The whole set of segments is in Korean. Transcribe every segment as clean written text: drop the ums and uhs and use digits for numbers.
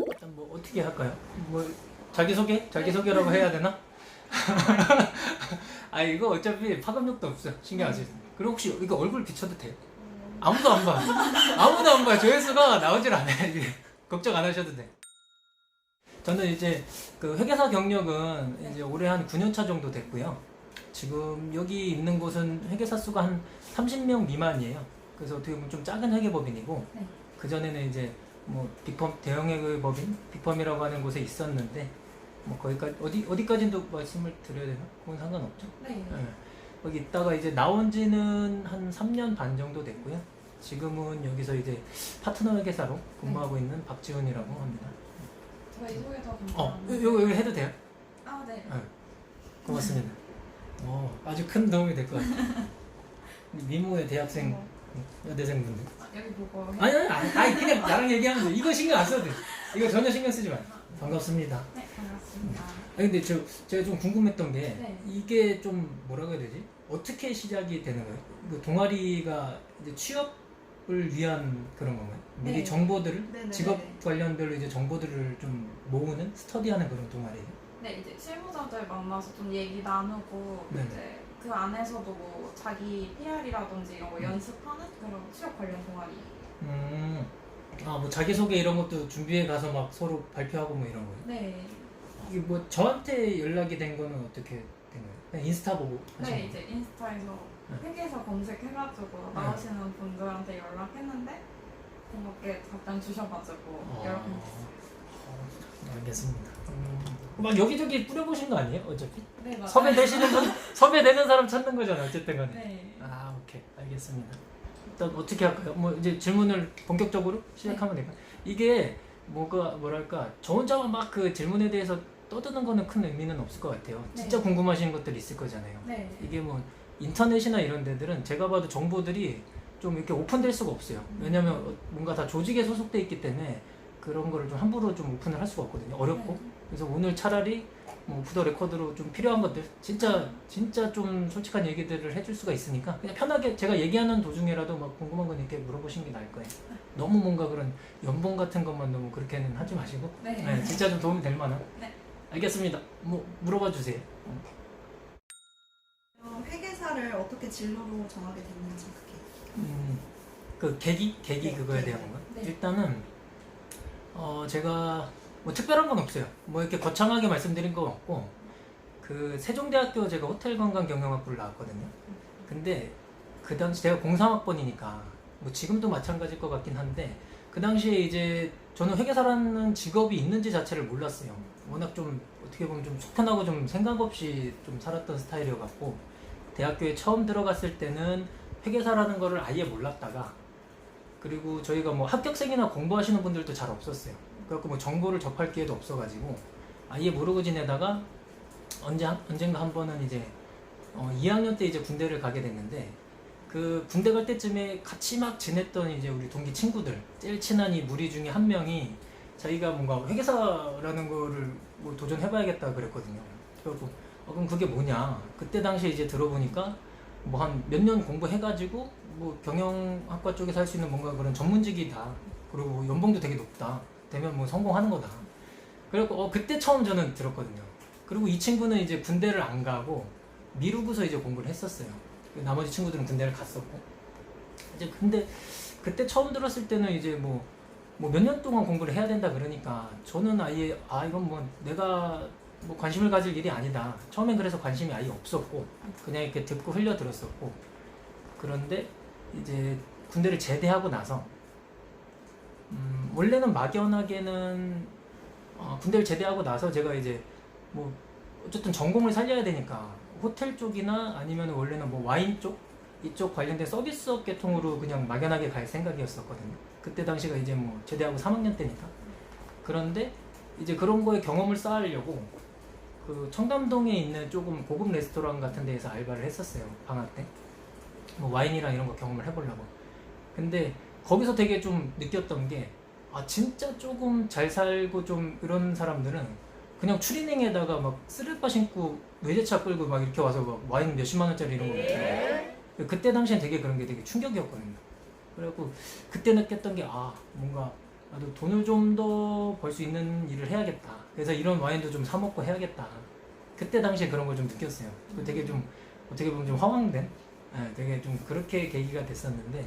일단 뭐 어떻게 할까요? 뭐 자기소개라고 해야 되나? 아 이거 어차피 파급력도 없어요. 신경 안 쓰세요. 그리고 혹시 이거 얼굴 비춰도 돼? 아무도 안 봐. 아무도 안 봐. 조회수가 나오질 않아요. 이게. 걱정 안 하셔도 돼. 저는 이제 그 회계사 경력은 이제 올해 한 9년 차 정도 됐고요. 지금 여기 있는 곳은 회계사 수가 한 30명 미만이에요. 그래서 어떻게 보면 좀 작은 회계법인이고, 네. 그전에는 이제 뭐 빅펌, 대형 회계법인, 빅펌이라고 하는 곳에 있었는데, 뭐 거기까지, 어디까지도 말씀을 드려야 되나? 그건 상관없죠. 네. 네. 여기 있다가 이제 나온 지는 한 3년 반 정도 됐고요. 지금은 여기서 이제 파트너 회계사로 근무하고 있는 박지훈이라고 합니다. 저희 소개 더 감사합니다. 여기 해도 돼요? 아, 네. 네. 고맙습니다. 아주 큰 도움이 될 것 같아요. 미모의 대학생, 여대생분들. 여기 보고. 아니, 그냥 나랑 얘기하면 돼. 이거 신경 안 써도 돼. 이거 전혀 신경 쓰지 마요. 반갑습니다. 네, 반갑습니다. 근데 제가 좀 궁금했던 게, 네. 이게 좀 뭐라고 해야 되지? 어떻게 시작이 되는 거예요? 그 동아리가 이제 취업을 위한 그런 건가요? 미리 네. 정보들을, 네네네. 직업 관련별로 이제 정보들을 좀 모으는, 스터디하는 그런 동아리예요? 네, 이제 실무자들 만나서 좀 얘기 나누고 네네. 이제 그 안에서도 뭐 자기 PR이라든지 이런 거 연습하는 그런 취업 관련 동아리. 뭐 자기소개 이런 것도 준비해 가서 막 서로 발표하고 뭐 이런 거예요? 네. 이게 뭐 저한테 연락이 된 거는 어떻게 된 거예요? 그냥 인스타 보고 하신 네, 거예요? 이제 인스타에서 네. 회계사 검색해가지고 나오시는 분들한테 연락했는데 고맙게 답변 주셔가지고 연락했어요. 알겠습니다. 막 여기저기 뿌려보신 거 아니에요? 어차피? 네, 맞아요. 섭외되시는 분, 섭외되는 사람 찾는 거잖아, 어쨌든 간에. 네. 오케이. 알겠습니다. 일단 어떻게 할까요? 뭐 이제 질문을 본격적으로 시작하면 될까요? 이게 뭐랄까, 저 혼자만 막 그 질문에 대해서 떠드는 거는 큰 의미는 없을 것 같아요. 진짜 네. 궁금하신 것들 있을 거잖아요. 네. 이게 뭐 인터넷이나 이런 데들은 제가 봐도 정보들이 좀 이렇게 오픈될 수가 없어요. 왜냐면 뭔가 다 조직에 소속돼 있기 때문에 그런 거를 좀 함부로 좀 오픈을 할 수가 없거든요. 어렵고. 네. 그래서 오늘 차라리 뭐 오프 더 레코드로 좀 필요한 것들, 진짜 좀 솔직한 얘기들을 해줄 수가 있으니까 그냥 편하게 제가 얘기하는 도중에라도 막 궁금한 건 이렇게 물어보시는 게 나을 거예요. 너무 뭔가 그런 연봉 같은 것만 너무 그렇게는 하지 마시고, 네. 진짜 좀 도움이 될 만한. 네. 알겠습니다. 뭐 물어봐 주세요. 회계사를 어떻게 진로로 정하게 됐는지 그게. 그 계기 네, 그거에 계기. 대한 건가? 네. 일단은 제가 뭐 특별한 건 없어요. 뭐 이렇게 거창하게 말씀드린 건 없고, 그 세종대학교 제가 호텔관광경영학부를 나왔거든요. 근데 그 당시 제가 03학번이니까 뭐 지금도 마찬가지일 것 같긴 한데, 그 당시에 이제 저는 회계사라는 직업이 있는지 자체를 몰랐어요. 워낙 좀 어떻게 보면 좀 속편하고 좀 생각 없이 좀 살았던 스타일이어갖고, 대학교에 처음 들어갔을 때는 회계사라는 거를 아예 몰랐다가, 그리고 저희가 뭐 합격생이나 공부하시는 분들도 잘 없었어요. 그래갖고 뭐 정보를 접할 기회도 없어가지고 아예 모르고 지내다가 언젠가 한 번은 이제 2학년 때 이제 군대를 가게 됐는데, 그 군대 갈 때쯤에 같이 막 지냈던 이제 우리 동기 친구들, 제일 친한 이 무리 중에 한 명이 자기가 뭔가 회계사라는 거를 뭐 도전해봐야겠다 그랬거든요. 그래갖고 그럼 그게 뭐냐? 그때 당시에 이제 들어보니까 뭐 한 몇 년 공부해가지고 뭐 경영학과 쪽에서 할 수 있는 뭔가 그런 전문직이다. 그리고 뭐 연봉도 되게 높다. 되면 뭐 성공하는 거다. 그래갖고 그때 처음 저는 들었거든요. 그리고 이 친구는 이제 군대를 안 가고 미루고서 이제 공부를 했었어요. 나머지 친구들은 군대를 갔었고. 이제 근데 그때 처음 들었을 때는 이제 뭐 몇 년 동안 공부를 해야 된다 그러니까 저는 아예 이건 뭐 내가 뭐 관심을 가질 일이 아니다. 처음엔 그래서 관심이 아예 없었고 그냥 이렇게 듣고 흘려 들었었고, 그런데 이제 군대를 제대하고 나서 원래는 막연하게는 군대를 제대하고 나서 제가 이제 뭐 어쨌든 전공을 살려야 되니까 호텔 쪽이나 아니면 원래는 뭐 와인 쪽 이쪽 관련된 서비스업 계통으로 그냥 막연하게 갈 생각이었었거든요. 그때 당시가 이제 뭐 제대하고 3학년 때니까. 그런데 이제 그런 거에 경험을 쌓으려고 그 청담동에 있는 조금 고급 레스토랑 같은 데에서 알바를 했었어요. 방학 때. 뭐 와인이랑 이런 거 경험을 해보려고. 근데 거기서 되게 좀 느꼈던 게, 진짜 조금 잘 살고 좀 이런 사람들은 그냥 추리닝에다가 막 쓰레빠 신고 외제차 끌고 막 이렇게 와서 막 와인 몇십만 원짜리 이런 거 먹더라고요. 그때 당시엔 되게 그런 게 되게 충격이었거든요. 그래갖고 그때 느꼈던 게 뭔가 나도 돈을 좀 더 벌 수 있는 일을 해야겠다. 그래서 이런 와인도 좀 사 먹고 해야겠다. 그때 당시에 그런 걸 좀 느꼈어요. 그 되게 좀 어떻게 보면 좀 허황된, 되게 좀 그렇게 계기가 됐었는데,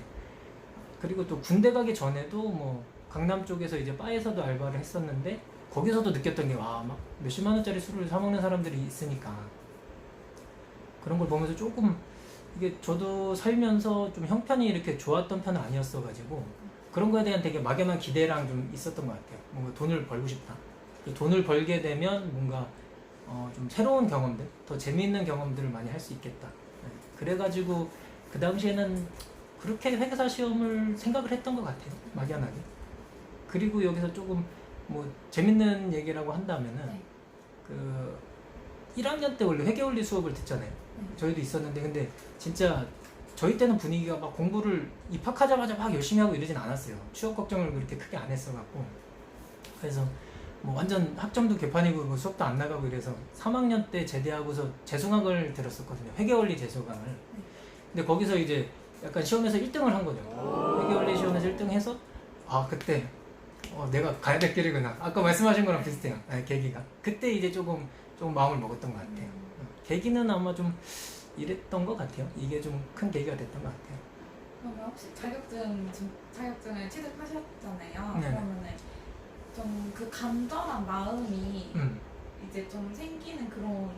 그리고 또 군대 가기 전에도 뭐 강남 쪽에서 이제 바에서도 알바를 했었는데 거기서도 느꼈던 게 와, 막 몇십만 원짜리 술을 사 먹는 사람들이 있으니까 그런 걸 보면서 조금 이게 저도 살면서 좀 형편이 이렇게 좋았던 편은 아니었어가지고 그런 거에 대한 되게 막연한 기대랑 좀 있었던 것 같아요. 뭔가 돈을 벌고 싶다. 돈을 벌게 되면 뭔가 좀 새로운 경험들, 더 재미있는 경험들을 많이 할 수 있겠다. 그래가지고 그 당시에는 그렇게 회계사 시험을 생각을 했던 것 같아요. 막연하게. 그리고 여기서 조금 뭐 재밌는 얘기라고 한다면은 네. 그 1학년 때 원래 회계원리 수업을 듣잖아요. 저희도 있었는데 근데 진짜 저희 때는 분위기가 막 공부를 입학하자마자 막 열심히 하고 이러진 않았어요. 취업 걱정을 그렇게 크게 안 했어갖고 그래서 뭐 완전 학점도 개판이고 뭐 수업도 안 나가고 이래서 3학년 때 제대하고서 재수강을 들었었거든요. 회계원리 재수강을. 근데 거기서 이제 약간 시험에서 1등을 한 거죠. 회계원리 시험에서 1등 해서 아 그때 내가 가야 될 길이구나. 아까 말씀하신 거랑 비슷해요. 계기가. 그때 이제 조금 마음을 먹었던 것 같아요. 계기는 아마 좀 이랬던 것 같아요. 이게 좀 큰 계기가 됐던 것 같아요. 그러면 혹시 자격증을 취득하셨잖아요. 네. 그러면은 좀 그 간절한 마음이 음. 이제 좀 생기는 그런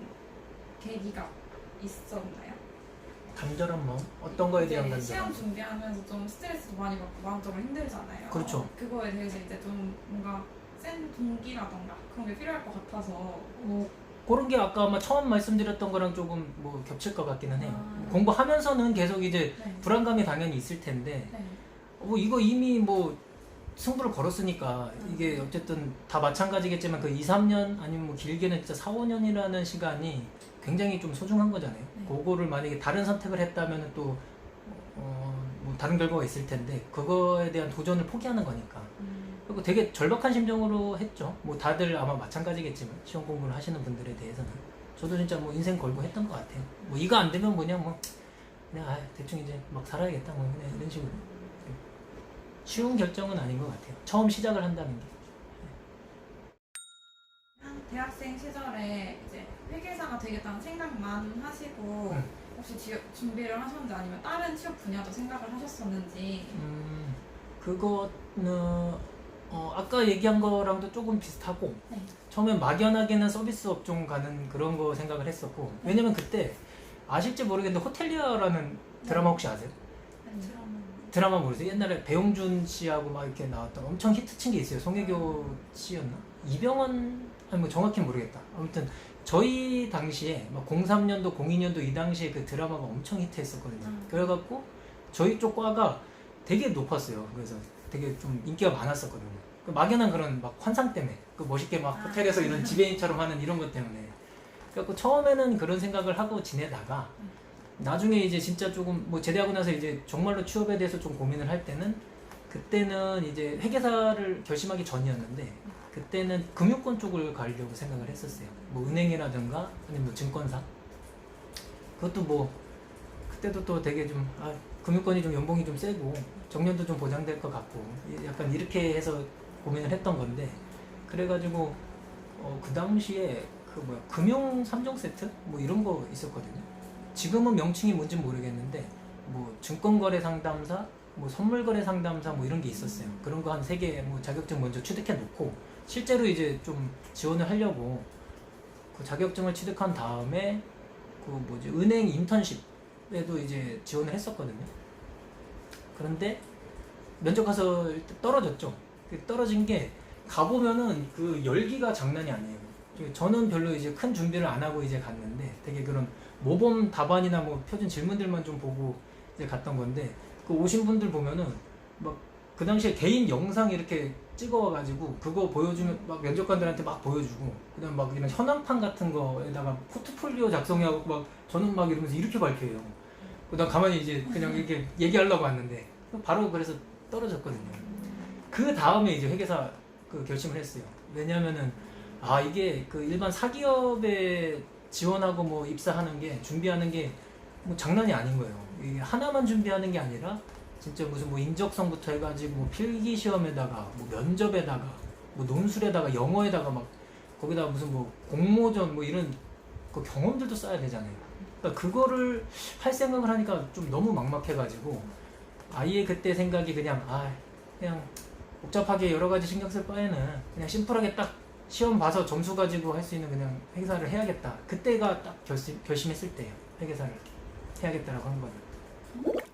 계기가 있었나요? 간절한 마음? 어떤 거에 대한 이제 간절함? 시험 준비하면서 좀 스트레스도 많이 받고 마음적으로 힘들잖아요. 그렇죠. 그거에 대해서 이제 좀 뭔가 센 동기라던가 그런 게 필요할 것 같아서. 그런 게 아까 아마 처음 말씀드렸던 거랑 조금 뭐 겹칠 것 같기는 해요. 아. 공부하면서는 계속 이제 네. 불안감이 당연히 있을 텐데 네. 이거 이미 뭐 승부를 걸었으니까 이게 어쨌든 다 마찬가지겠지만 그 2, 3년 아니면 뭐 길게는 진짜 4, 5년이라는 시간이 굉장히 좀 소중한 거잖아요. 네. 그거를 만약에 다른 선택을 했다면 또 뭐 다른 결과가 있을 텐데 그거에 대한 도전을 포기하는 거니까. 그리고 되게 절박한 심정으로 했죠. 뭐 다들 아마 마찬가지겠지만 시험 공부를 하시는 분들에 대해서는 저도 진짜 뭐 인생 걸고 했던 것 같아요. 뭐 이거 안 되면 뭐냐 뭐 그냥 대충 이제 막 살아야겠다 뭐 그냥 이런 식으로. 쉬운 결정은 아닌 것 같아요. 처음 시작을 한다는 게. 대학생 시절에 이제 회계사가 되겠다는 생각만 하시고 혹시 준비를 하셨는지 아니면 다른 취업 분야도 생각을 하셨었는지. 그거는 아까 얘기한 거랑도 조금 비슷하고 네. 처음엔 막연하게는 서비스 업종 가는 그런 거 생각을 했었고 왜냐면 그때 아실지 모르겠는데 호텔리어라는 드라마 혹시 아세요? 드라마 모르세요? 옛날에 배용준 씨하고 막 이렇게 나왔던 엄청 히트친 게 있어요. 송혜교 씨였나? 이병헌? 아니 뭐 정확히는 모르겠다. 아무튼 저희 당시에 막 03년도, 02년도 이 당시에 그 드라마가 엄청 히트했었거든요. 그래갖고 저희 쪽 과가 되게 높았어요. 그래서 되게 좀 인기가 많았었거든요. 그 막연한 그런 막 환상 때문에 그 멋있게 막 호텔에서 이런 지배인처럼 하는 이런 것 때문에 그래갖고 처음에는 그런 생각을 하고 지내다가 나중에 이제 진짜 조금 뭐 제대하고 나서 이제 정말로 취업에 대해서 좀 고민을 할 때는 그때는 이제 회계사를 결심하기 전이었는데 그때는 금융권 쪽을 가려고 생각을 했었어요. 뭐 은행이라든가 아니면 뭐 증권사. 그것도 뭐 그때도 또 되게 좀 금융권이 좀 연봉이 좀 세고 정년도 좀 보장될 것 같고 약간 이렇게 해서 고민을 했던 건데 그래가지고 그 당시에 그 뭐야 금융 3종 세트 뭐 이런 거 있었거든요. 지금은 명칭이 뭔지 모르겠는데 뭐 증권거래 상담사, 뭐 선물거래 상담사 뭐 이런 게 있었어요. 그런 거 한 3개 뭐 자격증 먼저 취득해 놓고 실제로 이제 좀 지원을 하려고 그 자격증을 취득한 다음에 그 뭐지 은행 인턴십에도 이제 지원을 했었거든요. 그런데 면접 가서 떨어졌죠. 떨어진 게 가보면은 그 열기가 장난이 아니에요. 저는 별로 이제 큰 준비를 안 하고 이제 갔는데 되게 그런 모범 답안이나 뭐 표준 질문들만 좀 보고 이제 갔던 건데 그 오신 분들 보면은 막 그 당시에 개인 영상 이렇게 찍어가지고 그거 보여주면 막 면접관들한테 막 보여주고 그다음 막 이런 현황판 같은 거에다가 포트폴리오 작성하고 막 저는 막 이러면서 이렇게 발표해요. 그다음 가만히 이제 그냥 이렇게 얘기하려고 왔는데 바로 그래서 떨어졌거든요. 그 다음에 이제 회계사 그 결심을 했어요. 왜냐면은 이게 그 일반 사기업에 지원하고 뭐 입사하는 게 준비하는 게 뭐 장난이 아닌 거예요. 이게 하나만 준비하는 게 아니라 진짜 무슨 뭐 인적성부터 해가지고 뭐 필기 시험에다가 뭐 면접에다가 뭐 논술에다가 영어에다가 막 거기다가 무슨 뭐 공모전 뭐 이런 그 경험들도 쌓아야 되잖아요. 그러니까 그거를 할 생각을 하니까 좀 너무 막막해가지고 아예 그때 생각이 그냥 그냥 복잡하게 여러 가지 신경 쓸 바에는 그냥 심플하게 딱 시험 봐서 점수 가지고 할 수 있는 그냥 회계사를 해야겠다. 그때가 딱 결심했을 때예요. 회계사를 해야겠다라고 한 거는.